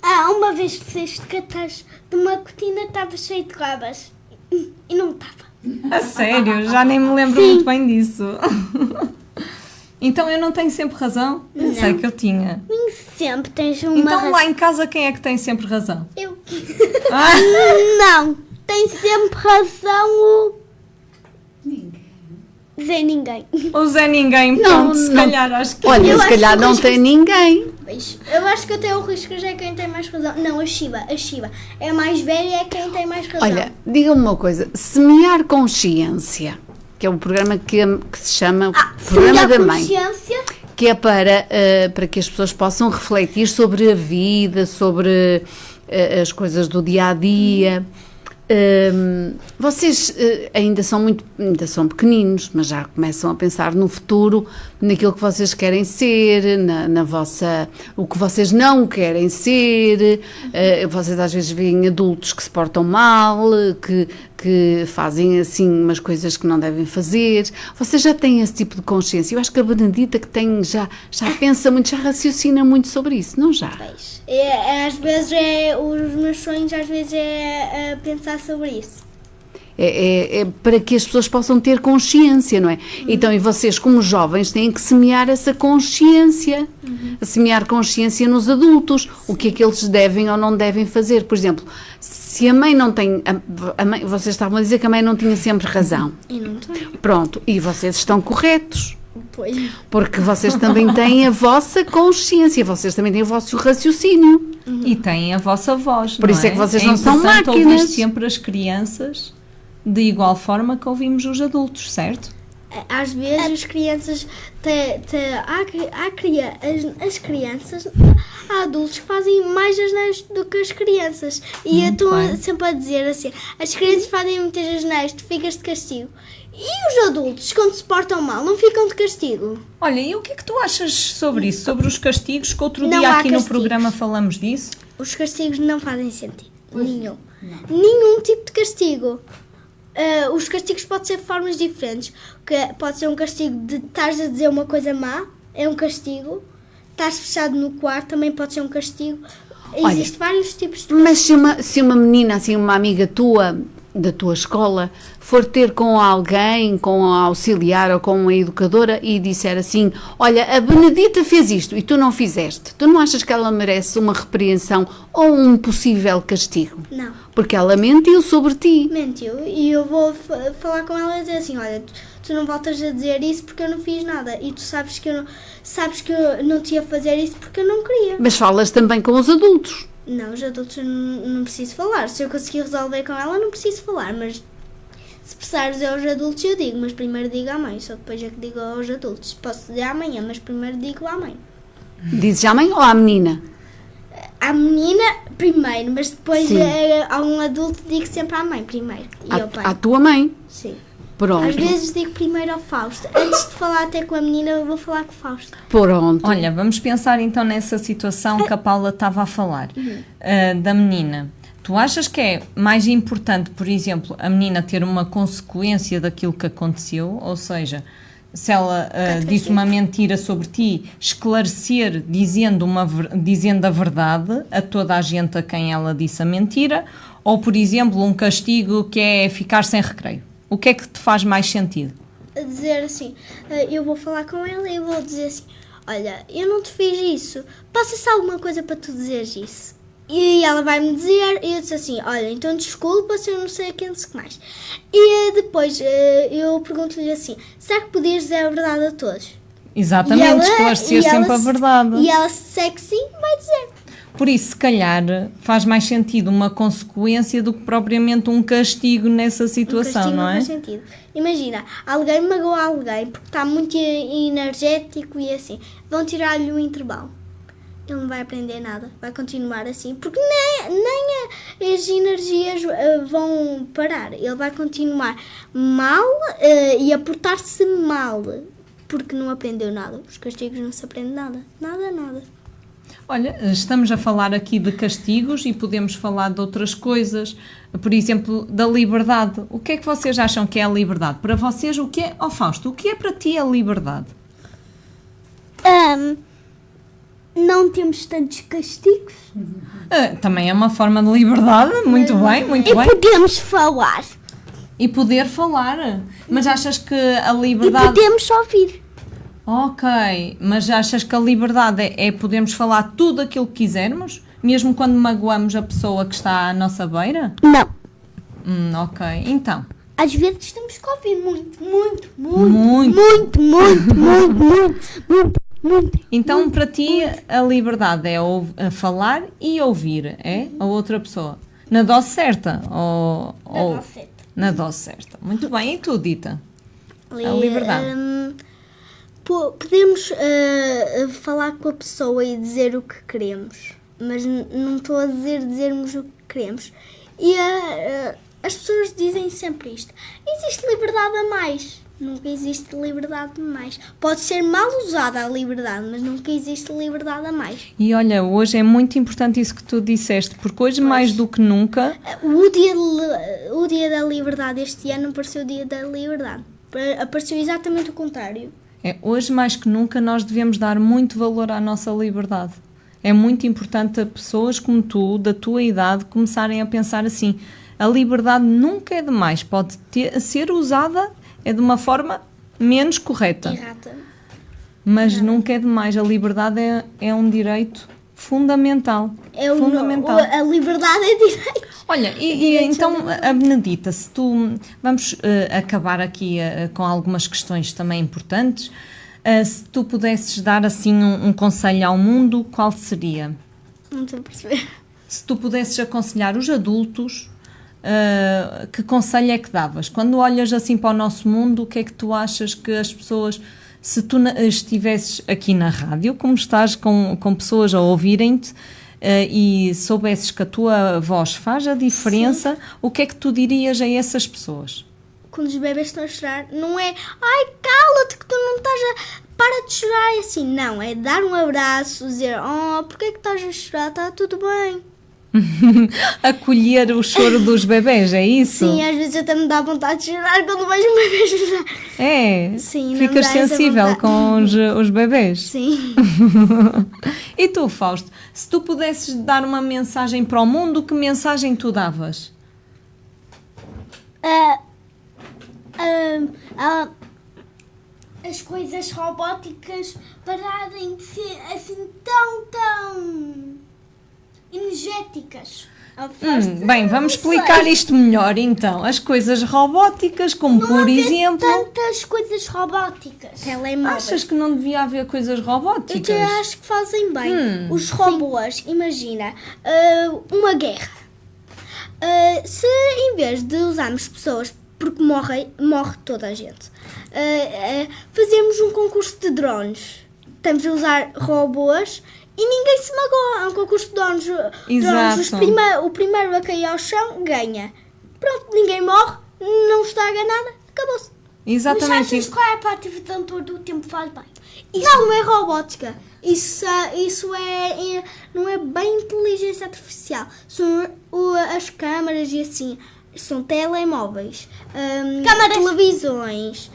Uma vez que fizeste catas de uma cortina, estava cheio de rabas. E não estava. A sério, já nem me lembro muito bem disso. Então eu não tenho sempre razão? Não sei que eu tinha. Nem sempre tens uma Então razão. lá em casa quem é que tem sempre razão? Eu. Ah, Não. Tem sempre razão o... Zé Ninguém. o Zé Ninguém, Não, pronto, se não. calhar acho que... Olha, Eu se acho calhar que não risco- tem ninguém. Eu acho que até o risco já é quem tem mais razão. Não, a Shiva. É a mais velha e é quem tem mais razão. Olha, diga-me uma coisa. Semear consciência, que é um programa que se chama Programa da Mãe, consciência. que é para que as pessoas possam refletir sobre a vida, sobre as coisas do dia a dia. Vocês ainda são pequeninos, mas já começam a pensar no futuro, naquilo que vocês querem ser, na vossa, o que vocês não querem ser. Vocês às vezes veem adultos que se portam mal, que fazem assim umas coisas que não devem fazer. Vocês já têm esse tipo de consciência. Eu acho que a Benedita que tem já pensa muito, já raciocina muito sobre isso, não já? Às vezes os meus sonhos às vezes é pensar sobre isso. É para que as pessoas possam ter consciência, não é? Então, e vocês, como jovens, têm que semear essa consciência, semear consciência nos adultos, o que é que eles devem ou não devem fazer. Por exemplo, se a mãe não tem, a mãe, vocês estavam a dizer que a mãe não tinha sempre razão. E não tenho. Pronto, e vocês estão corretos. Pois. Porque vocês também têm a vossa consciência, vocês também têm o vosso raciocínio. E têm a vossa voz. Por isso é que vocês não são importante máquinas. ouvir sempre as crianças de igual forma que ouvimos os adultos, certo? Às vezes as crianças as crianças, há adultos que fazem mais asneiras do que as crianças. E eu estou bem. sempre a dizer assim, as crianças fazem muitas asneiras, tu ficas de castigo. E os adultos, quando se portam mal, não ficam de castigo? Olha, e o que é que tu achas sobre isso? Sobre os castigos, que outro Não dia há aqui no castigos. programa falamos disso? Os castigos não fazem sentido. Nenhum. Nenhum tipo de castigo. Os castigos podem ser de formas diferentes. Pode ser um castigo de estares a dizer uma coisa má, é um castigo. Estás fechado no quarto, também pode ser um castigo. Olha, Existem vários tipos de Mas se uma menina, assim, uma amiga tua, da tua escola, for ter com alguém, com a auxiliar ou com uma educadora e disser assim, olha, a Benedita fez isto e tu não fizeste, tu não achas que ela merece uma repreensão ou um possível castigo? Não. Porque ela mentiu sobre ti. Mentiu. E eu vou falar com ela e dizer assim, olha, tu não voltas a dizer isso porque eu não fiz nada. E tu sabes que eu não te ia fazer isso porque eu não queria. Mas falas também com os adultos. Não, os adultos não preciso falar. Se eu conseguir resolver com ela, não preciso falar. Mas se precisar dizer aos adultos, eu digo. Mas primeiro digo à mãe. Só depois é que digo aos adultos. Posso dizer amanhã, mas primeiro digo à mãe. Dizes à mãe ou à menina? À menina, primeiro. Mas depois Sim. a um adulto digo sempre à mãe, primeiro. E ao pai. À tua mãe. Sim. Pronto. Às vezes digo primeiro ao Fausto. Antes de falar até com a menina, eu vou falar com o Fausto. Pronto. Olha, vamos pensar então nessa situação que a Paula estava a falar, da menina. Tu achas que é mais importante, por exemplo, a menina ter uma consequência daquilo que aconteceu? Ou seja, se ela disse uma mentira sobre ti, esclarecer dizendo a verdade a toda a gente a quem ela disse a mentira? Ou, por exemplo, um castigo que é ficar sem recreio? O que é que te faz mais sentido? A dizer assim, eu vou falar com ela e eu vou dizer assim, olha, eu não te fiz isso, passa-se alguma coisa para tu dizeres isso. E ela vai-me dizer, e eu disse assim, olha, então desculpa se eu não sei quem disse que mais. E depois eu pergunto-lhe assim, será que podias dizer a verdade a todos? Exatamente, esclarecer sempre a verdade. E ela, se disser que sim, vai dizer. Por isso, se calhar, faz mais sentido uma consequência do que propriamente um castigo nessa situação, castigo não é? faz sentido. Imagina, alguém magoa alguém porque está muito energético e assim, vão tirar-lhe o intervalo. Ele não vai aprender nada, vai continuar assim, porque nem as energias vão parar. Ele vai continuar mal e a portar-se mal, porque não aprendeu nada. Os castigos não se aprende nada. Nada. Olha, estamos a falar aqui de castigos e podemos falar de outras coisas, por exemplo, da liberdade. O que é que vocês acham que é a liberdade? Para vocês, o que é... Oh, Fausto, o que é para ti a liberdade? Não temos tantos castigos. Também é uma forma de liberdade, muito bem. E podemos falar. E poder falar. Mas achas que a E liberdade... podemos ouvir. Ok, mas achas que a liberdade é podermos falar tudo aquilo que quisermos? Mesmo quando magoamos a pessoa que está à nossa beira? Não. Ok, então. Às vezes temos que ouvir muito. Então, para ti, a liberdade é falar e ouvir, é? A outra pessoa. Na dose certa? Na dose certa. Muito bem, e tu, Dita? A liberdade. Podemos falar com a pessoa e dizer o que queremos, mas não estou a dizermos o que queremos. E as pessoas dizem sempre isto. Existe liberdade a mais. Nunca existe liberdade a mais. Pode ser mal usada a liberdade, mas nunca existe liberdade a mais. E olha, hoje é muito importante isso que tu disseste, porque hoje mais do que nunca... O dia da liberdade este ano não pareceu o dia da liberdade. Apareceu exatamente o contrário. Hoje mais que nunca nós devemos dar muito valor à nossa liberdade. É muito importante a pessoas como tu, da tua idade, começarem a pensar assim, a liberdade nunca é demais, pode ser usada de uma forma menos correta, Errata. mas nunca é demais. A liberdade é um direito fundamental. Fundamental. A liberdade é direito. Olha, e então, a Benedita, se tu... Vamos acabar aqui com algumas questões também importantes. Se tu pudesses dar assim um conselho ao mundo, qual seria? Não estou a perceber. Se tu pudesses aconselhar os adultos, que conselho é que davas? Quando olhas assim para o nosso mundo, o que é que tu achas que as pessoas... Se tu estivesses aqui na rádio, como estás com pessoas a ouvirem-te, e soubesses que a tua voz faz a diferença, sim, o que é que tu dirias a essas pessoas? Quando os bebês estão a chorar, não é ai, cala-te que tu não estás a... Para de chorar, é assim, não, é dar um abraço, dizer, oh, porquê é que estás a chorar, está tudo bem. Acolher o choro dos bebés, é isso? Sim, às vezes até me dá vontade de chorar quando vejo um bebê chorar. É? Sim, não ficas me dá essa sensível vontade. com os bebés? Sim. E tu, Fausto, se tu pudesses dar uma mensagem para o mundo, que mensagem tu davas? As coisas robóticas pararem de ser assim tão energéticas. Bem, vamos explicar isto melhor então. As coisas robóticas, como por exemplo... Tantas coisas robóticas. Telemóveis. Achas que não devia haver coisas Eu robóticas? até acho que fazem bem. Os robôs, imagina, uma guerra. Se em vez de usarmos pessoas, porque morre toda a gente, fazemos um concurso de drones. Estamos a usar robôs e ninguém se magoa. É um concurso de drones. O primeiro a cair ao chão ganha. Pronto, ninguém morre, não estraga nada, acabou-se. Exatamente. Mas achas que a parte de todo o tempo faz bem? Isso não é robótica. Isso não é bem inteligência artificial. São as câmaras e assim. São telemóveis. Televisões.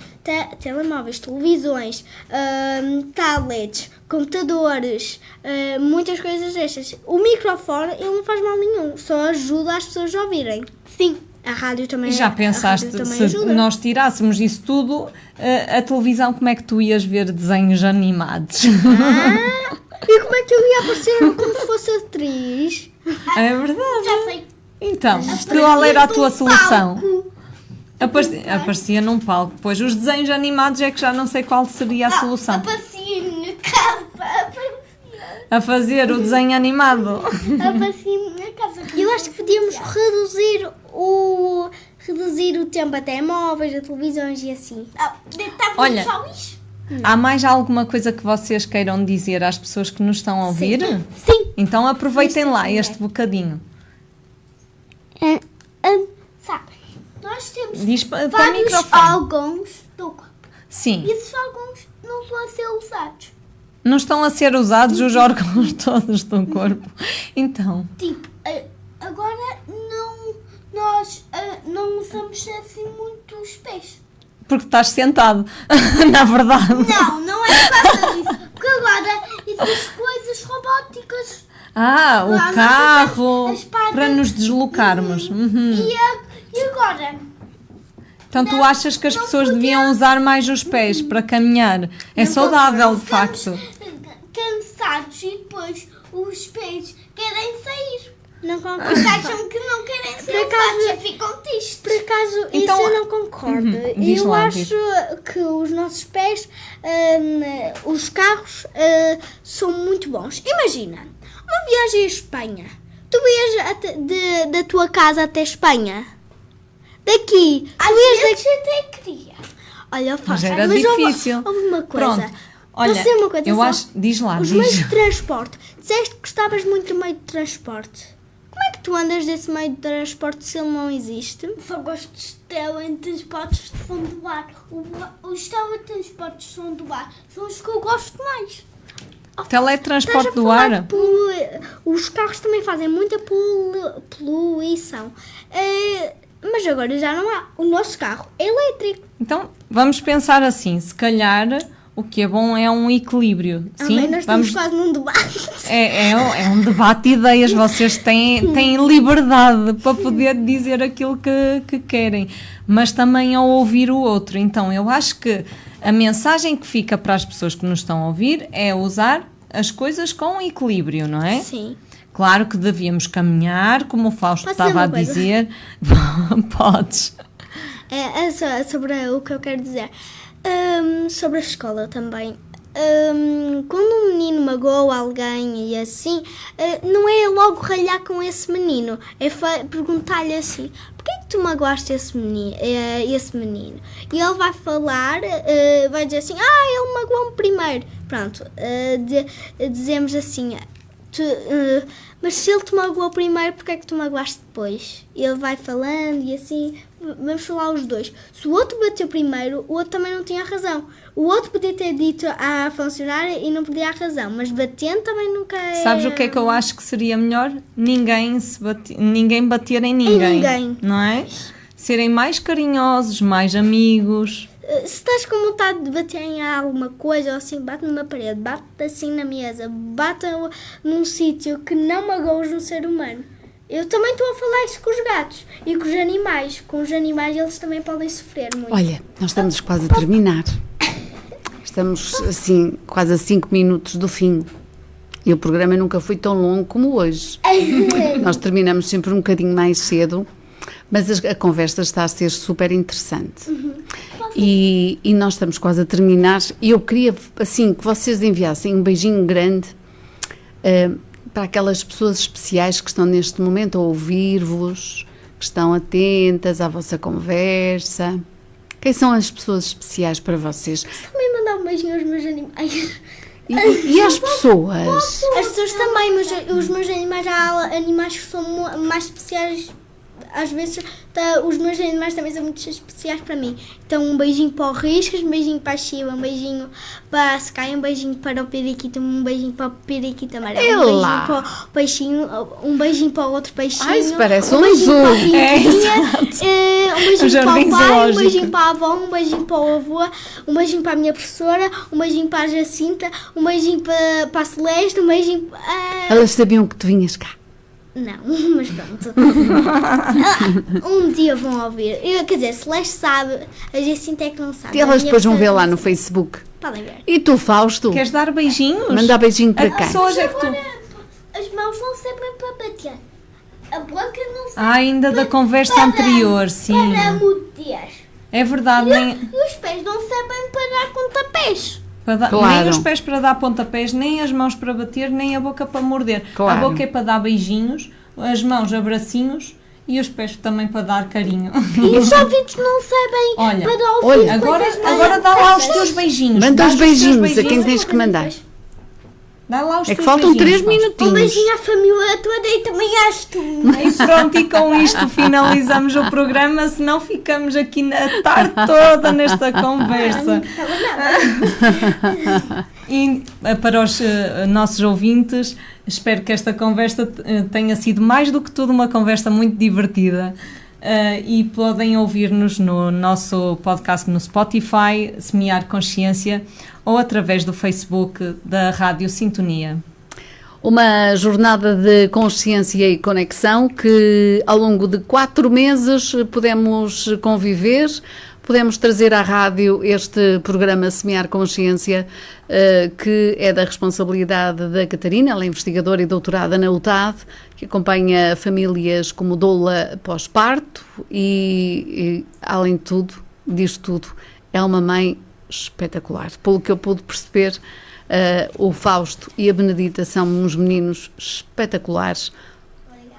Telemóveis, televisões. Tablets. Computadores. Muitas coisas destas. O microfone, ele não faz mal nenhum. Só ajuda as pessoas a ouvirem. Sim. A rádio também E já pensaste, se ajuda. nós tirássemos isso tudo, a televisão, como é que tu ias ver desenhos animados? E como é que eu ia aparecer como se fosse atriz? É verdade. Já sei. Então, qual era a tua solução? Palco. Aparecia num palco. Pois os desenhos animados é que já não sei qual seria a solução. Aparecia na casa. A fazer o desenho animado. Aparecia na casa. Eu acho que podíamos reduzir o tempo a telemóveis, a televisões e assim. Olha, Só isso? há mais alguma coisa que vocês queiram dizer às pessoas que nos estão a ouvir? Sim. Então aproveitem lá este bocadinho. Sabe, nós temos Diz para o vários microfone. órgãos do corpo. Sim. E esses órgãos não vão ser usados. Não estão a ser usados os órgãos todos do corpo. Então, Tipo, agora nós não usamos assim muito os pés. porque estás sentado, na verdade. Não é por causa disso. Porque agora existem coisas robóticas. O carro, as patas. para nos deslocarmos. Uhum. E agora? Então tu achas que as pessoas deviam usar mais os pés para caminhar? É saudável, de facto. Cansados e depois os pés querem sair. Não Porque concordo. acham que não querem ser Por acaso- usados e ficam tristes. Por acaso, Então- isso eu não concordo. Diz Eu lá, acho diz. que os nossos pés, os carros, são muito bons. Imagina, uma viagem à Espanha. Tu ias da tua casa até Espanha. Daqui. Às Tu ias vezes até queria. Olha, eu faço. Mas era houve- difícil. Houve uma coisa. Pronto. Olha, Posso dizer uma coisa eu só? acho... Diz lá, Os diz. meios de transporte. Disseste que gostavas muito do meio de transporte. Como é que tu andas desse meio de transporte se ele não existe? Só gosto de teletransportes de som do ar. Os teletransportes de som do ar são os que eu gosto mais. Teletransporte Estás a do falar ar. de os carros também fazem muita poluição. Mas agora já não há. O nosso carro é elétrico. Então, vamos pensar assim, se calhar o que é bom é um equilíbrio. Também nós estamos quase num debate. É um debate de ideias, vocês têm liberdade para poder dizer aquilo que querem, mas também ao ouvir o outro. Então eu acho que a mensagem que fica para as pessoas que nos estão a ouvir é usar as coisas com equilíbrio, não é? Sim. Claro que devíamos caminhar, como o Fausto Posso dizer estava a uma coisa? dizer. Podes. Sobre o que eu quero dizer. Sobre a escola também. Quando um menino magoa alguém e assim, não é logo ralhar com esse menino, é perguntar-lhe assim: porquê que tu magoaste esse menino? E ele vai falar, vai dizer assim: ele magoou-me primeiro. Pronto, dizemos assim: mas se ele te magoou primeiro, porquê é que tu magoaste depois? Ele vai falando e assim, vamos falar os dois. Se o outro bateu primeiro, o outro também não tinha razão. O outro podia ter dito à funcionária e não podia a razão, mas batendo também nunca é... Sabes o que é que eu acho que seria melhor? Ninguém bater em ninguém. ninguém. Não é? Serem mais carinhosos, mais amigos. Se estás com vontade de bater em alguma coisa ou assim, bate numa parede, bate assim na mesa, bate num sítio que não magoas um ser humano. Eu também estou a falar isso com os gatos e com os animais. Com os animais eles também podem sofrer muito. Olha, nós estamos quase a terminar. Estamos, assim, quase a 5 minutos do fim. E o programa nunca foi tão longo como hoje. Nós terminamos sempre um bocadinho mais cedo, mas a conversa está a ser super interessante. E nós estamos quase a terminar. E eu queria, assim, que vocês enviassem um beijinho grande para aquelas pessoas especiais que estão neste momento a ouvir-vos, que estão atentas à vossa conversa. Quem são as pessoas especiais para vocês? Também mandar um beijinho aos meus animais. E às pessoas? As pessoas também, mas os meus animais, há animais que são mais especiais. Às vezes os meus animais também são muito especiais para mim. Então um beijinho para o Riscas, um beijinho para a Chiva, um beijinho para a Sky, um beijinho para o Periquito, um beijinho para o Periquito amarelo, um beijinho para o peixinho, um beijinho para o outro peixinho. Ai, isso parece um beijinho zoo. para a Rinquinha, um beijinho para jardim o pai, um zoológico. beijinho para a avó, um beijinho para o avô, um beijinho para a minha professora, um beijinho para a Jacinta, um beijinho para a Celeste, um beijinho para... Elas sabiam que tu vinhas cá. Não, mas pronto. Um dia vão ouvir. Quer dizer, Celeste sabe, a Jacinta é que não sabe. E elas A minha depois vão ver professora lá não no sabe. Facebook. Podem ver. E tu, Fausto? Queres dar beijinhos? Manda beijinho para A quem? pessoas é que tu... As mãos não servem para bater. A boca não serve ainda da conversa anterior, sim. para morder. É verdade, nem, E os pés não servem para dar pontapés. Claro. nem os pés para dar pontapés, nem as mãos para bater, nem a boca para morder. Claro. A boca é para dar beijinhos, as mãos abracinhos e os pés também para dar carinho. E os ouvidos não servem Olha, para ouvir coisas agora dá lá os teus beijinhos. Manda Dás os teus beijinhos a quem tens que mandar. Dá lá os É que teus faltam 3 beijinhos, Fausto. Um minutinhos. beijinho à família toda e também às tu. E pronto, e com isto finalizamos o programa, senão ficamos aqui a tarde toda nesta conversa. E para os nossos ouvintes, espero que esta conversa tenha sido mais do que tudo uma conversa muito divertida. E podem ouvir-nos no nosso podcast no Spotify, Semear Consciência, ou através do Facebook da Rádio Sintonia. Uma jornada de consciência e conexão que ao longo de 4 meses podemos conviver, podemos trazer à rádio este programa Semear Consciência, que é da responsabilidade da Catarina, ela é investigadora e doutorada na UTAD, que acompanha famílias como doula pós-parto e, além de tudo, disto tudo, é uma mãe espetacular. Pelo que eu pude perceber, o Fausto e a Benedita são uns meninos espetaculares.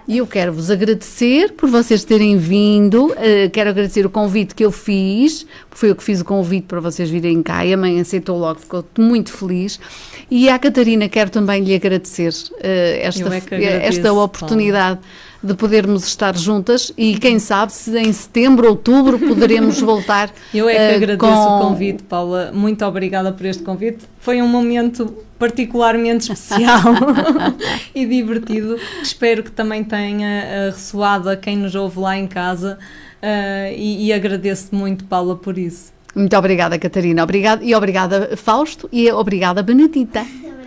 E eu quero vos agradecer por vocês terem vindo, quero agradecer o convite que eu fiz, foi eu que fiz o convite para vocês virem cá e a mãe aceitou logo, ficou muito feliz. E à Catarina quero também lhe agradecer esta oportunidade de podermos estar juntas e quem sabe se em setembro, outubro poderemos voltar. Eu é que agradeço o convite, Paula, muito obrigada por este convite, foi um momento particularmente especial e divertido, espero que também tenha ressoado a quem nos ouve lá em casa e agradeço muito, Paula, por isso. Muito obrigada, Catarina. Obrigada, Fausto, e obrigada, Benedita.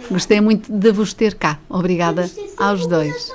Gostei muito de vos ter cá. Obrigada aos dois.